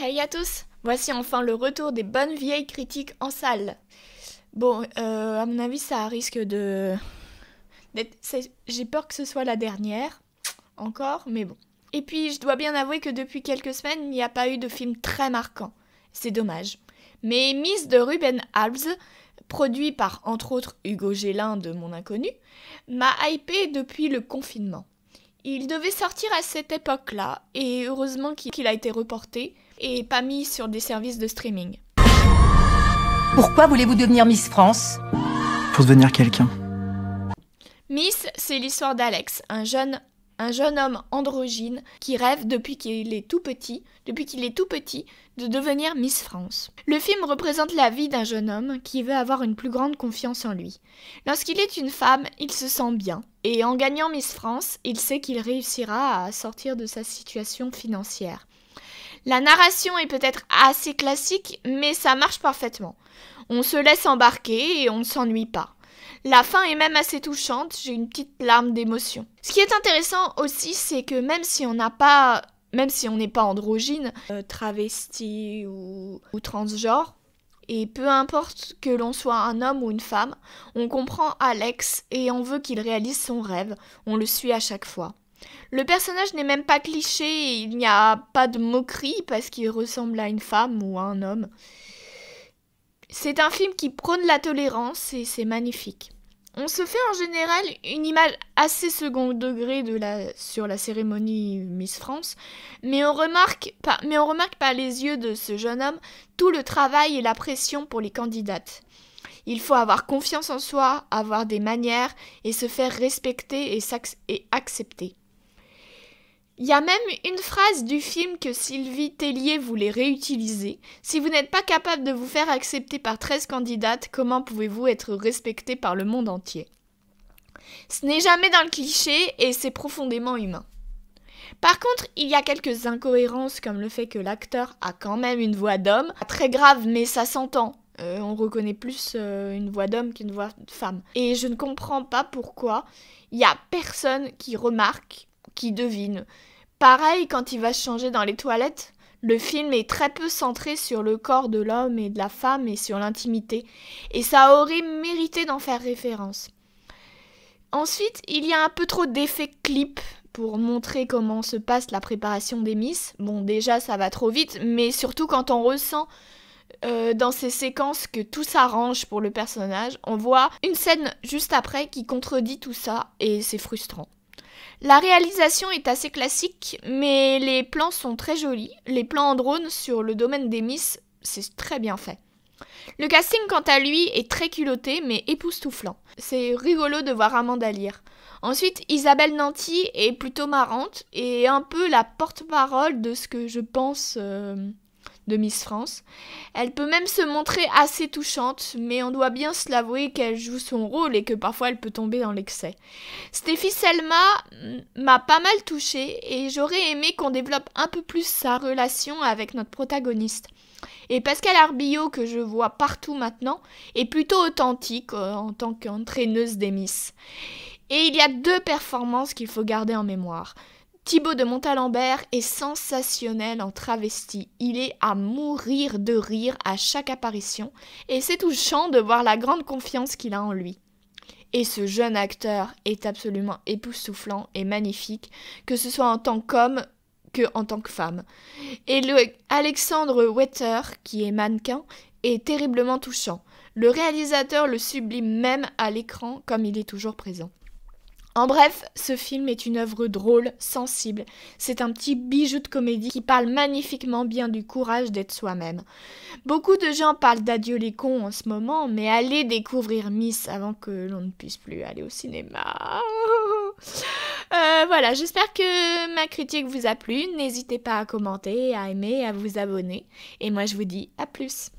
Hey à tous, voici enfin le retour des bonnes vieilles critiques en salle. Bon, à mon avis, ça risque de... J'ai peur que ce soit la dernière, encore, mais bon. Et puis, je dois bien avouer que depuis quelques semaines, il n'y a pas eu de film très marquant. C'est dommage. Mais Miss de Ruben Alves, produit par entre autres Hugo Gélin de Mon Inconnu, m'a hypé depuis le confinement. Il devait sortir à cette époque-là, et heureusement qu'il a été reporté et pas mis sur des services de streaming. Pourquoi voulez-vous devenir Miss France? Pour devenir quelqu'un. Miss, c'est l'histoire d'Alex, un jeune homme androgyne qui rêve depuis qu'il est tout petit, de devenir Miss France. Le film représente la vie d'un jeune homme qui veut avoir une plus grande confiance en lui. Lorsqu'il est une femme, il se sent bien, et en gagnant Miss France, il sait qu'il réussira à sortir de sa situation financière. La narration est peut-être assez classique, mais ça marche parfaitement. On se laisse embarquer et on ne s'ennuie pas. La fin est même assez touchante, j'ai une petite larme d'émotion. Ce qui est intéressant aussi, c'est que même si on n'est pas androgyne, travesti ou transgenre, et peu importe que l'on soit un homme ou une femme, on comprend Alex et on veut qu'il réalise son rêve, on le suit à chaque fois. Le personnage n'est même pas cliché et il n'y a pas de moquerie parce qu'il ressemble à une femme ou à un homme. C'est un film qui prône la tolérance et c'est magnifique. On se fait en général une image assez second degré sur la cérémonie Miss France, mais on remarque par les yeux de ce jeune homme tout le travail et la pression pour les candidates. Il faut avoir confiance en soi, avoir des manières et se faire respecter et accepter. Il y a même une phrase du film que Sylvie Tellier voulait réutiliser. Si vous n'êtes pas capable de vous faire accepter par 13 candidates, comment pouvez-vous être respecté par le monde entier? Ce n'est jamais dans le cliché et c'est profondément humain. Par contre, il y a quelques incohérences comme le fait que l'acteur a quand même une voix d'homme. Très grave, mais ça s'entend. On reconnaît plus une voix d'homme qu'une voix de femme. Et je ne comprends pas pourquoi il n'y a personne qui remarque, qui devine. Pareil, quand il va se changer dans les toilettes, le film est très peu centré sur le corps de l'homme et de la femme et sur l'intimité. Et ça aurait mérité d'en faire référence. Ensuite, il y a un peu trop d'effets clips pour montrer comment se passe la préparation des Miss. Bon, déjà, ça va trop vite, mais surtout quand on ressent dans ces séquences que tout s'arrange pour le personnage, on voit une scène juste après qui contredit tout ça et c'est frustrant. La réalisation est assez classique, mais les plans sont très jolis. Les plans en drone sur le domaine des Miss, c'est très bien fait. Le casting, quant à lui, est très culotté, mais époustouflant. C'est rigolo de voir Amanda Lear. Ensuite, Isabelle Nanty est plutôt marrante et un peu la porte-parole de ce que je pense de Miss France. Elle peut même se montrer assez touchante, mais on doit bien se l'avouer qu'elle joue son rôle et que parfois elle peut tomber dans l'excès. Stéphie Selma m'a pas mal touchée et j'aurais aimé qu'on développe un peu plus sa relation avec notre protagoniste. Et Pascal Arbillot, que je vois partout maintenant, est plutôt authentique en tant qu'entraîneuse des Miss. Et il y a 2 performances qu'il faut garder en mémoire. Thibaut de Montalembert est sensationnel en travesti. Il est à mourir de rire à chaque apparition et c'est touchant de voir la grande confiance qu'il a en lui. Et ce jeune acteur est absolument époustouflant et magnifique, que ce soit en tant qu'homme que en tant que femme. Et le Alexandre Wetter, qui est mannequin, est terriblement touchant. Le réalisateur le sublime même à l'écran comme il est toujours présent. En bref, ce film est une œuvre drôle, sensible. C'est un petit bijou de comédie qui parle magnifiquement bien du courage d'être soi-même. Beaucoup de gens parlent d'Adieu les cons en ce moment, mais allez découvrir Miss avant que l'on ne puisse plus aller au cinéma. Voilà, j'espère que ma critique vous a plu. N'hésitez pas à commenter, à aimer, à vous abonner. Et moi je vous dis à plus.